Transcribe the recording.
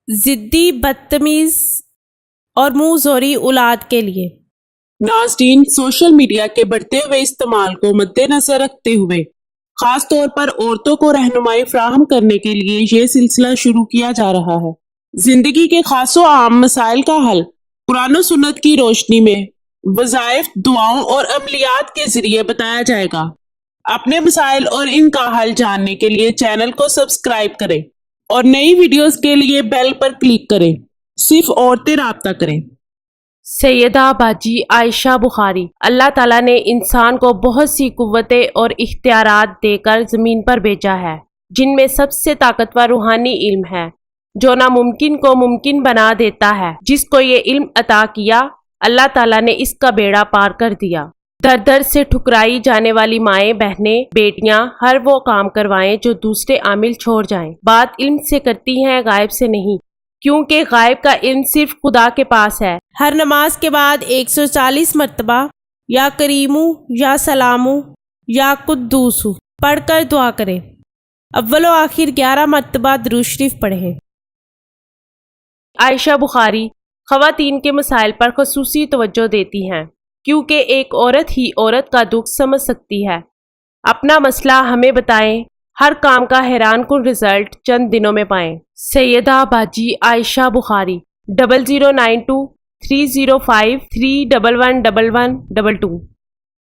ضدی، بدتمیز اور منہ زوری اولاد کے لیے۔ ناظرین، سوشل میڈیا کے بڑھتے ہوئے استعمال کو مد نظر رکھتے ہوئے خاص طور پر عورتوں کو رہنمائی فراہم کرنے کے لیے یہ سلسلہ شروع کیا جا رہا ہے۔ زندگی کے خاص و عام مسائل کا حل قرآن و سنت کی روشنی میں وظائف، دعاؤں اور عملیات کے ذریعے بتایا جائے گا۔ اپنے مسائل اور ان کا حل جاننے کے لیے چینل کو سبسکرائب کریں اور نئی ویڈیوز کے لیے بیل پر کلک کریں۔ صرف عورتیں رابطہ کریں۔ سیدہ باجی عائشہ بخاری۔ اللہ تعالیٰ نے انسان کو بہت سی قوتیں اور اختیارات دے کر زمین پر بھیجا ہے، جن میں سب سے طاقتور روحانی علم ہے، جو ناممکن کو ممکن بنا دیتا ہے۔ جس کو یہ علم عطا کیا، اللہ تعالیٰ نے اس کا بیڑا پار کر دیا۔ در در سے ٹھکرائی جانے والی مائیں، بہنیں، بیٹیاں ہر وہ کام کروائیں جو دوسرے عامل چھوڑ جائیں۔ بات علم سے کرتی ہیں، غائب سے نہیں، کیونکہ غائب کا علم صرف خدا کے پاس ہے۔ ہر نماز کے بعد 140 مرتبہ یا کریمو یا سلامو یا قدوسو پڑھ کر دعا کریں۔ اول و آخر 11 مرتبہ درود شریف پڑھیں۔ عائشہ بخاری خواتین کے مسائل پر خصوصی توجہ دیتی ہیں، کیونکہ ایک عورت ہی عورت کا دکھ سمجھ سکتی ہے۔ اپنا مسئلہ ہمیں بتائیں، ہر کام کا حیران کن رزلٹ چند دنوں میں پائیں۔ سیدہ باجی عائشہ بخاری 0092 305 3111122